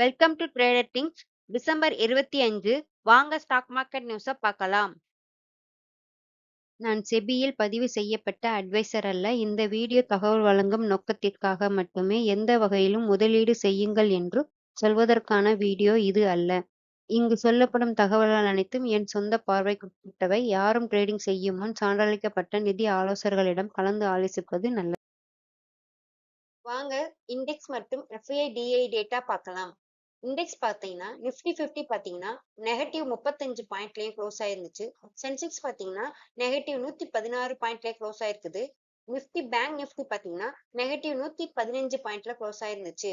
Welcome to trader things. December 25 வாங்க stock market நியூஸை பார்க்கலாம். நான் செபியில் பதிவு செய்யப்பட்ட அட்வைசர் அல்ல. இந்த வீடியோ தகவல் வழங்கும் நோக்கத்திற்காக மட்டுமே. எந்த வகையிலும் முதலீடு செய்யுங்கள் என்று சொல்வதற்கான வீடியோ இது அல்ல. இங்கு சொல்லப்படும் தகவல்கள் அனைத்தும் என் சொந்த பார்வைக்குட்பட்டவை. யாரும் ட்ரேடிங் செய்யும் முன் சான்றளிக்கப்பட்ட நிதி ஆலோசகர்களிடம் கலந்து ஆலோசிப்பது நல்லது. வாங்க இண்டெக்ஸ் மற்றும் எஃப்ஐடிஐ டேட்டா பார்க்கலாம். இண்டெக்ஸ் பார்த்தீங்கன்னா நிஃப்டி 50 பார்த்தீங்கன்னா நெகட்டிவ் 35 பாயிண்ட்லயும் க்ளோஸ் ஆயிருந்துச்சு. சென்செக்ஸ் பார்த்தீங்கன்னா நெகட்டிவ் 116 பாயிண்ட்ல க்ளோஸ் ஆயிருக்குது. பேங்க் நிஃப்டி பார்த்தீங்கன்னா நெகட்டிவ் 115 பாயிண்ட்ல க்ளோஸ் ஆயிருந்துச்சு.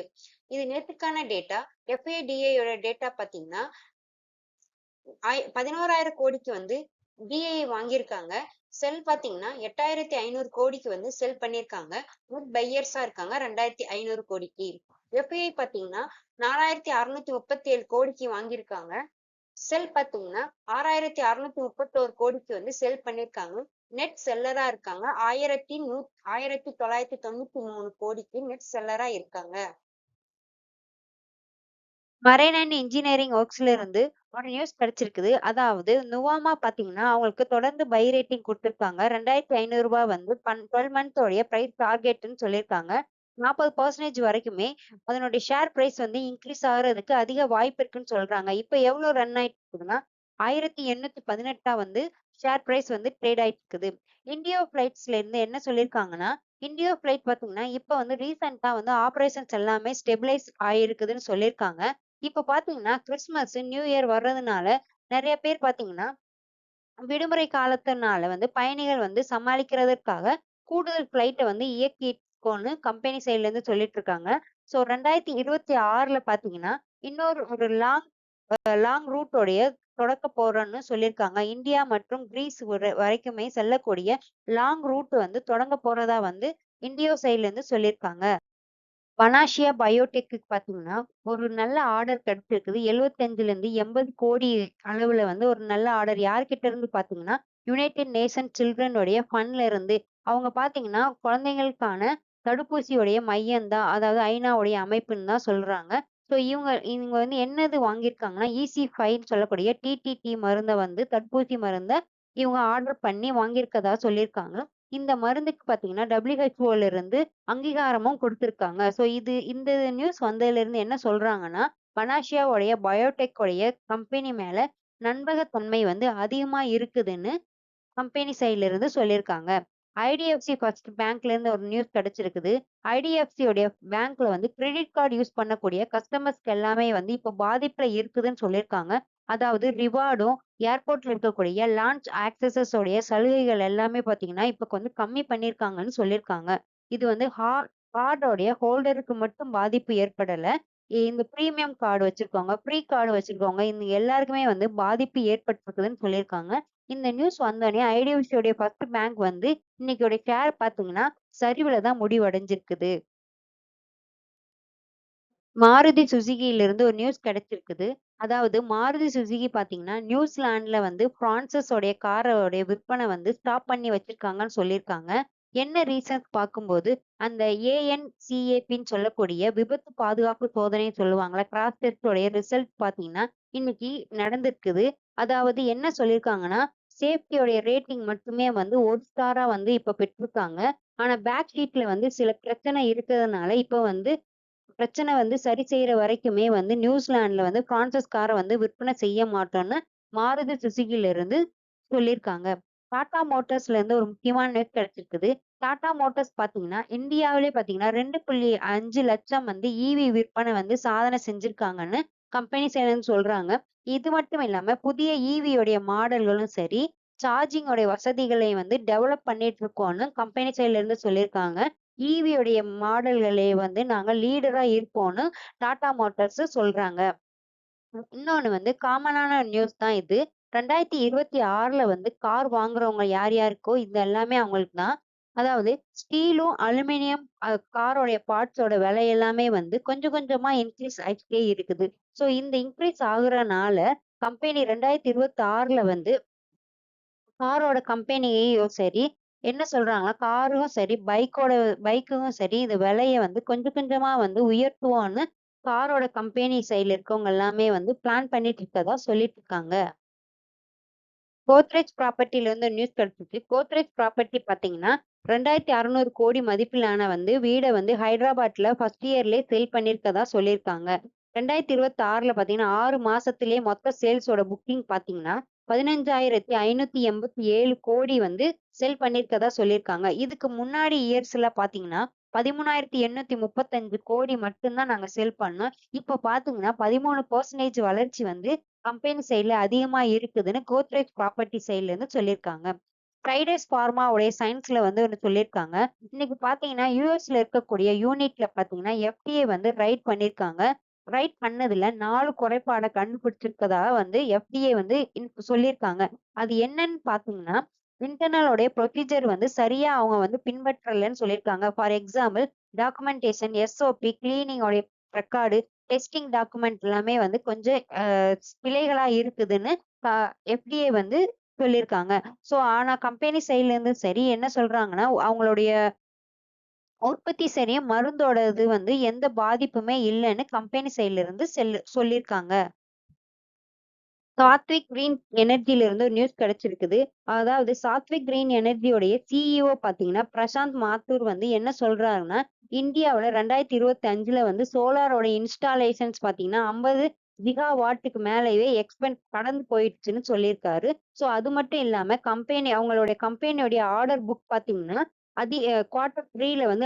இது நேற்றுக்கான டேட்டா. எஃப்ஐடிஐயோட டேட்டா பார்த்தீங்கன்னா 11,000 கோடிக்கு வந்து டிஐ வாங்கியிருக்காங்க. செல் பாத்தீங்கன்னா 8,500 கோடிக்கு வந்து செல் பண்ணிருக்காங்க. குட் பையர்ஸா இருக்காங்க 2,500 கோடிக்கு. எஃப்ஐ பாத்தீங்கன்னா 4,637 கோடிக்கு வாங்கியிருக்காங்க. செல் பாத்தீங்கன்னா 6,631 கோடிக்கு வந்து செல் பண்ணிருக்காங்க. நெட் செல்லரா இருக்காங்க 1,993 கோடிக்கு நெட் செல்லரா இருக்காங்க. மரைன் அண்ட் இன்ஜினியரிங் ஒர்க்ஸ்ல இருந்து ஒரு நியூஸ் கிடைச்சிருக்குது. அதாவது நுவாமா பாத்தீங்கன்னா அவங்களுக்கு தொடர்ந்து பை ரேட்டிங் கொடுத்துருக்காங்க. 2,500 ரூபாய் வந்து 12 மந்த்தோடைய பிரைஸ் டார்கெட்னு சொல்லியிருக்காங்க. 40% வரைக்குமே அதனுடைய ஷேர் பிரைஸ் வந்து இன்க்ரீஸ் ஆகுறதுக்கு அதிக வாய்ப்பு இருக்குன்னு சொல்றாங்க. இப்ப எவ்வளவு ரன் ஆயிட்டு இருக்குதுன்னா 1,818 வந்து ஷேர் பிரைஸ் வந்து ட்ரேட் ஆயிட்டு இருக்குது. இந்தியோ பிளைட்ஸ்ல இருந்து என்ன சொல்லியிருக்காங்கன்னா, இந்தியோ பிளைட் பாத்தீங்கன்னா இப்ப வந்து ரீசெண்டா வந்து ஆபரேஷன்ஸ் எல்லாமே ஸ்டெபிலைஸ் ஆயிருக்குதுன்னு சொல்லியிருக்காங்க. இப்ப பாத்தீங்கன்னா கிறிஸ்துமஸ் நியூ இயர் வர்றதுனால நிறைய பேர் பாத்தீங்கன்னா விடுமுறை காலத்தினால வந்து பயணிகள் வந்து சமாளிக்கிறதுக்காக கூடுதல் பிளைட்டை வந்து இயக்கிக்கோன்னு கம்பெனி சைட்ல இருந்து சொல்லிட்டு இருக்காங்க. ஸோ 2026ல பாத்தீங்கன்னா இன்னொரு ஒரு லாங் ரூட்டோடைய தொடக்க போறோம்னு சொல்லியிருக்காங்க. இந்தியா மற்றும் கிரீஸ் வரைக்குமே செல்லக்கூடிய லாங் ரூட் வந்து தொடங்க போறதா வந்து இந்தியோ சைட்ல இருந்து சொல்லியிருக்காங்க. பனாஷியா பயோடெக்கு பாத்தீங்கன்னா ஒரு நல்ல ஆர்டர் கிடைச்சிருக்குது. 75ல இருந்து 80 கோடி அளவுல வந்து ஒரு நல்ல ஆர்டர் யார்கிட்ட இருந்து பாத்தீங்கன்னா யுனைடெட் நேஷன் சில்ட்ரனுடைய ஃபண்ட்ல இருந்து. அவங்க பாத்தீங்கன்னா குழந்தைங்களுக்கான தடுப்பூசியுடைய மையம் தான், அதாவது ஐநாவுடைய அமைப்புன்னு தான் சொல்றாங்க. ஸோ இவங்க இவங்க வந்து என்னது வாங்கியிருக்காங்கன்னா EC5 சொல்லக்கூடிய டிடிடி மருந்தை வந்து தடுப்பூசி மருந்தை இவங்க ஆர்டர் பண்ணி வாங்கியிருக்கதா சொல்லியிருக்காங்க. இந்த மருந்துக்கு பாத்தீங்கன்னா WHO இருந்து அங்கீகாரமும் கொடுத்திருக்காங்க. ஸோ இந்த நியூஸ் வந்ததுல இருந்து என்ன சொல்றாங்கன்னா, பனாஷியாவுடைய பயோடெக் உடைய கம்பெனி மேல நம்பகத்தன்மை வந்து அதிகமா இருக்குதுன்னு கம்பெனி சைட்ல இருந்து சொல்லியிருக்காங்க. ஐடிஎஃப்சி ஃபர்ஸ்ட் பேங்க்ல இருந்து ஒரு நியூஸ் கிடைச்சிருக்குது. ஐடிஎஃப்சி உடைய பேங்க்ல வந்து கிரெடிட் கார்டு யூஸ் பண்ணக்கூடிய கஸ்டமர்ஸ்க்கு எல்லாமே வந்து இப்போ பாதிப்புல இருக்குதுன்னு சொல்லியிருக்காங்க. அதாவது ரிவார்டும் ஏர்போர்ட்ல இருக்கக்கூடிய லான்ச் ஆக்சஸஸ் உடைய சலுகைகள் எல்லாமே பாத்தீங்கன்னா இப்ப கொஞ்சம் கம்மி பண்ணியிருக்காங்கன்னு சொல்லியிருக்காங்க. இது வந்து கார்டோடைய ஹோல்டருக்கு மட்டும் பாதிப்பு ஏற்படல. இந்த பிரீமியம் கார்டு வச்சிருக்கவங்க, ப்ரீ கார்டு வச்சிருக்கவங்க இந்த எல்லாருக்குமே வந்து பாதிப்பு ஏற்பட்டிருக்குதுன்னு சொல்லியிருக்காங்க. இந்த நியூஸ் வந்தோடனே ஐடிஎஃப்சியோடைய ஃபர்ஸ்ட் பேங்க் வந்து இன்னைக்கோட ஷேர் பாத்தீங்கன்னா சரிவுல தான் முடிவடைஞ்சிருக்குது. மாருதி சுசுகியில இருந்து ஒரு நியூஸ் கிடைச்சிருக்குது. அதாவது மாருதி சுசுகி பாத்தீங்கன்னா நியூசிலாந்துல வந்து பிரான்சஸ் உடைய காரோடைய விற்பனை வந்து ஸ்டாப் பண்ணி வச்சிருக்காங்கன்னு சொல்லியிருக்காங்க. என்ன ரீசன்ஸ் பார்க்கும்போது அந்த ANCAPன்னு சொல்லக்கூடிய விபத்து பாதுகாப்பு சோதனை சொல்லுவாங்களா, கிராஸ் டெஸ்ட் உடைய ரிசல்ட் பாத்தீங்கன்னா இன்னைக்கு நடந்திருக்குது. அதாவது என்ன சொல்லியிருக்காங்கன்னா சேஃப்டியோடைய ரேட்டிங் மட்டுமே வந்து 1 ஸ்டாரா வந்து இப்ப பெற்றிருக்காங்க. ஆனா பேக் ஷீட்ல வந்து சில பிரச்சனை இருக்கிறதுனால இப்ப வந்து பிரச்சனை வந்து சரி செய்யற வரைக்குமே வந்து நியூசிலாந்துல வந்து பிரான்சஸ் காரை வந்து விற்பனை செய்ய மாட்டோம்னு மாருதி சுசுகில இருந்து சொல்லியிருக்காங்க. டாடா மோட்டார்ஸ்ல இருந்து ஒரு முக்கியமான நியூஸ் கிடைச்சிருக்குது. டாடா மோட்டார்ஸ் பாத்தீங்கன்னா இந்தியாவிலே பாத்தீங்கன்னா 2.5 லட்சம் வந்து EV விற்பனை வந்து சாதனை செஞ்சிருக்காங்கன்னு கம்பெனி சைடுல இருந்து சொல்றாங்க. இது மட்டும் இல்லாம புதிய EV உடைய மாடல்களும் சரி, சார்ஜிங் உடைய வசதிகளை வந்து டெவலப் பண்ணிட்டு இருக்கோம்னு கம்பெனி சைடுல இருந்து சொல்லியிருக்காங்க. EV உடைய மாடல்களே வந்து நாங்க லீடரா இருப்போம்னு டாடா மோட்டார்ஸ் சொல்றாங்க. இன்னொன்னு வந்து காமனான நியூஸ் தான் இது. 2026ல வந்து கார் வாங்குறவங்க யார் யாருக்கோ இது எல்லாமே அவங்களுக்கு தான். அதாவது ஸ்டீலும், அலுமினியம் காரோடைய பார்ட்ஸோட விலை எல்லாமே வந்து கொஞ்சம் கொஞ்சமா இன்க்ரீஸ் ஆயிட்டே இருக்குது. ஸோ இந்த இன்க்ரீஸ் ஆகுறனால கம்பெனி 2026ல வந்து காரோட கம்பெனியும் சரி, என்ன சொல்றாங்கன்னா, காரும் சரி, பைக்கும் சரி, இந்த விலைய வந்து கொஞ்சம் கொஞ்சமா வந்து உயர்த்துவோம்னு காரோட கம்பெனி சைடுல இருக்கவங்க எல்லாமே வந்து பிளான் பண்ணிட்டு இருக்கதா சொல்லிட்டு இருக்காங்க. கோத்ரேஜ் ப்ராப்பர்ட்டில இருந்து நியூஸ் கிடைச்சிச்சு. கோத்ரேஜ் ப்ராப்பர்ட்டி பார்த்தீங்கன்னா, 2600 கோடி மதிப்பிலான வந்து வீட வந்து ஹைதராபாத்ல ஃபர்ஸ்ட் இயர்லயே சேல் பண்ணியிருக்கதா சொல்லியிருக்காங்க. 2026ல பார்த்தீங்கன்னா, 6 மாசத்திலேயே மொத்த சேல்ஸோட புக்கிங் பார்த்தீங்கன்னா, 15,587 கோடி வந்து சேல் பண்ணியிருக்கதா சொல்லியிருக்காங்க. இதுக்கு முன்னாடி இயர்ஸ்ல பார்த்தீங்கன்னா, 13,835 கோடி மட்டும் தான் நாங்க சேல் பண்ணோம். இப்ப பார்த்தீங்கன்னா, 13% வளர்ச்சி வந்து கம்பெனி சைடுல அதிகமா இருக்குதுன்னு கோத்ரேஜ் ப்ராப்பர்ட்டி சைடுல இருந்து சொல்லியிருக்காங்க. ஃப்ரைடேஸ் ஃபார்மாவுடைய சயின்ஸ்ல வந்து ஒண்ணு சொல்லியிருக்காங்க. இன்னைக்கு பாத்தீங்கன்னா யூஎஸ்ல இருக்கக்கூடிய யூனிட்ல பாத்தீங்கன்னா எஃப்டிஏ வந்து ரைட் பண்ணியிருக்காங்க. ரைட் பண்ணதுல 4 குறைபாட கண்டுபிடிச்சிருக்கதா வந்து எஃப்டிஏ வந்து சொல்லியிருக்காங்க. அது என்னன்னு பாத்தீங்கன்னா இன்டர்னலோடைய ப்ரொசீஜர் வந்து சரியா அவங்க வந்து பின்பற்றலன்னு சொல்லியிருக்காங்க. For example documentation, SOP, cleaning உடைய ரெக்கார்டு, டெஸ்டிங் டாக்குமெண்ட் எல்லாமே வந்து கொஞ்சம் பிழைகளா இருக்குதுன்னு எஃப்டிஏ வந்து சொல்லியிருக்காங்க. ஸோ ஆனா கம்பெனி சைட்ல இருந்து சரி என்ன சொல்றாங்கன்னா, அவங்களுடைய உற்பத்தி சரியும் மருந்தோட இது வந்து எந்த பாதிப்புமே இல்லன்னு கம்பெனி சைட்ல இருந்து சொல்லியிருக்காங்க. சாத்விக் கிரீன் எனர்ஜில இருந்து ஒரு நியூஸ் கிடைச்சிருக்குது. அதாவது சாத்விக் கிரீன் எனர்ஜியோடைய சிஇஓ பார்த்தீங்கன்னா, பிரசாந்த் மாத்தூர் வந்து என்ன சொல்றாருன்னா, இந்தியாவுல 2025ல வந்து சோலாரோட இன்ஸ்டாலேஷன்ஸ் பார்த்தீங்கன்னா, 50 ஜிகாவாட்டுக்கு மேலவே கடந்து போயிடுச்சுன்னு சொல்லியிருக்காரு. ஸோ அது மட்டும் இல்லாம அவங்களுடைய கம்பெனியோட ஆர்டர் புக் பார்த்தீங்கன்னா, குவார்ட்டர் 3ல வந்து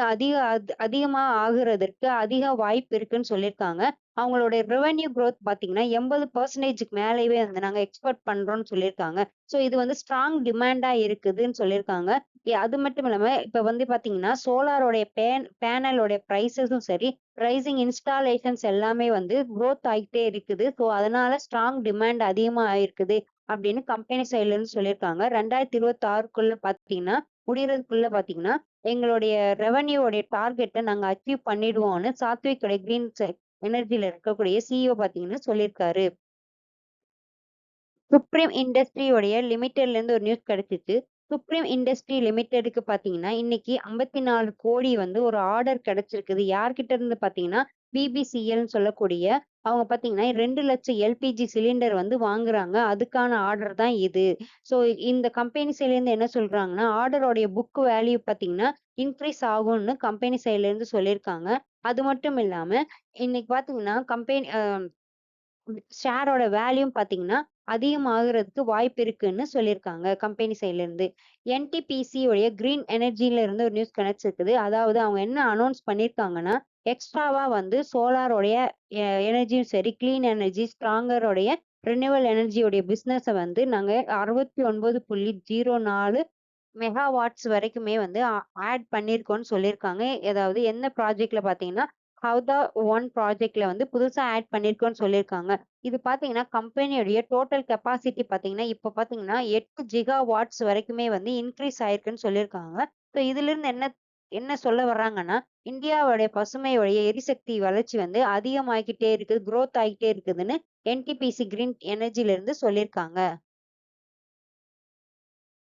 அதிகமா ஆகுறதற்கு அதிக வாய்ப்பு இருக்குன்னு சொல்லியிருக்காங்க. அவங்களுடைய ரெவென்யூ குரோத் பார்த்தீங்கன்னா 80%க்கு மேலவே வந்து நாங்க எக்ஸ்பெக்ட் பண்றோம்னு சொல்லியிருக்காங்க. ஸோ இது வந்து ஸ்ட்ராங் டிமாண்டா இருக்குதுன்னு சொல்லியிருக்காங்க. அது மட்டும் இல்லாம இப்ப வந்து பார்த்தீங்கன்னா, சோலாரோடைய பேனலோட பிரைஸஸும் சரி, ரைசிங் இன்ஸ்டாலேஷன்ஸ் எல்லாமே வந்து குரோத் ஆகிட்டே இருக்குது. ஸோ அதனால ஸ்ட்ராங் டிமாண்ட் அதிகமா ஆயிருக்குது அப்படின்னு கம்பெனி சைட்ல இருந்து சொல்லியிருக்காங்க. 2026க்குள்ள பார்த்தீங்கன்னா, முடியறதுக்குள்ள பார்த்தீங்கன்னா, எங்களுடைய ரெவென்யூவோட டார்கெட்ட நாங்க அச்சீவ் பண்ணிடுவோம்னு சாத்விக் கிரீன் எனர்ஜில இருக்கக்கூடிய சிஇஓ பார்த்தீங்கன்னா சொல்லியிருக்காரு. சுப்ரீம் இண்டஸ்ட்ரியோடைய லிமிடெட்ல இருந்து ஒரு நியூஸ் கிடைச்சிச்சு. சுப்ரீம் இண்டஸ்ட்ரி லிமிடெடுக்கு பார்த்தீங்கன்னா, இன்னைக்கு 54 கோடி வந்து ஒரு ஆர்டர் கிடைச்சிருக்குது. யார்கிட்ட இருந்து பார்த்தீங்கன்னா, பிபிசிஎல்ன்னு சொல்லக்கூடிய அவங்க பார்த்தீங்கன்னா 2 லட்சம் எல்பிஜி சிலிண்டர் வந்து வாங்குறாங்க. அதுக்கான ஆர்டர் தான் இது. ஸோ இந்த கம்பெனி சைட்ல இருந்து என்ன சொல்றாங்கன்னா, ஆர்டரோடைய புக் வேல்யூ பார்த்தீங்கன்னா, இன்க்ரீஸ் ஆகும்னு கம்பெனி சைட்ல இருந்து சொல்லியிருக்காங்க. அது மட்டும் இல்லாம இன்னைக்கு பார்த்தீங்கன்னா, ஷேரோட வேல்யூம் பார்த்தீங்கன்னா, அதிகமாகுறதுக்கு வாய்ப்பு இருக்குன்னு சொல்லியிருக்காங்க கம்பெனி சைட்ல இருந்து. என்டிபிசி உடைய கிரீன் எனர்ஜில இருந்து ஒரு நியூஸ் கிடைச்சிருக்குது. அதாவது அவங்க என்ன அனௌன்ஸ் பண்ணியிருக்காங்கன்னா, எக்ஸ்ட்ராவா வந்து சோலாரோடைய எனர்ஜியும் சரி, கிளீன் எனர்ஜி, ஸ்ட்ராங்கரோடைய ரினியூவல் எனர்ஜியோடைய பிசினஸ வந்து நாங்க 69.04 மெகாவாட்ஸ் வரைக்குமே வந்து ஆட் பண்ணியிருக்கோம்னு சொல்லியிருக்காங்க. அதாவது எந்த ப்ராஜெக்ட்ல பார்த்தீங்கன்னா, ஹவ்தா 1 ப்ராஜெக்ட்ல வந்து புதுசா ஆட் பண்ணியிருக்கோம்னு சொல்லியிருக்காங்க. இது பார்த்தீங்கன்னா, கம்பெனியுடைய டோட்டல் கெப்பாசிட்டி பார்த்தீங்கன்னா, இப்ப பார்த்தீங்கன்னா 8 ஜிகாவாட்ஸ் வரைக்குமே வந்து இன்க்ரீஸ் ஆயிருக்குன்னு சொல்லியிருக்காங்க. ஸோ இதிலிருந்து என்ன என்ன சொல்ல வர்றாங்கன்னா, இந்தியாவுடைய பசுமையுடைய எரிசக்தி வளர்ச்சி வந்து அதிகமாகிக்கிட்டே இருக்குது, குரோத் ஆகிட்டே இருக்குதுன்னு என்டிபிசி கிரீன் எனர்ஜில இருந்து சொல்லியிருக்காங்க.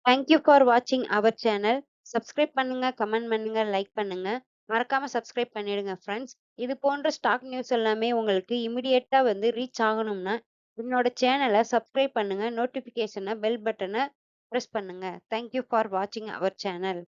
தேங்க் யூ ஃபார் வாட்சிங் அவர் சேனல். சப்ஸ்கிரைப் பண்ணுங்க, கமெண்ட் பண்ணுங்க, லைக் பண்ணுங்க. மறக்காம சப்ஸ்கிரைப் பண்ணிடுங்க ஃப்ரெண்ட்ஸ். இது போன்ற ஸ்டாக் நியூஸ் எல்லாமே உங்களுக்கு இமிடியேட்டா வந்து ரீச் ஆகணும்னா, என்னோட சேனல சப்ஸ்கிரைப் பண்ணுங்க. நோட்டிஃபிகேஷன பெல் பட்டன பிரஸ் பண்ணுங்க. தேங்க் யூ ஃபார் வாட்சிங் அவர் சேனல்.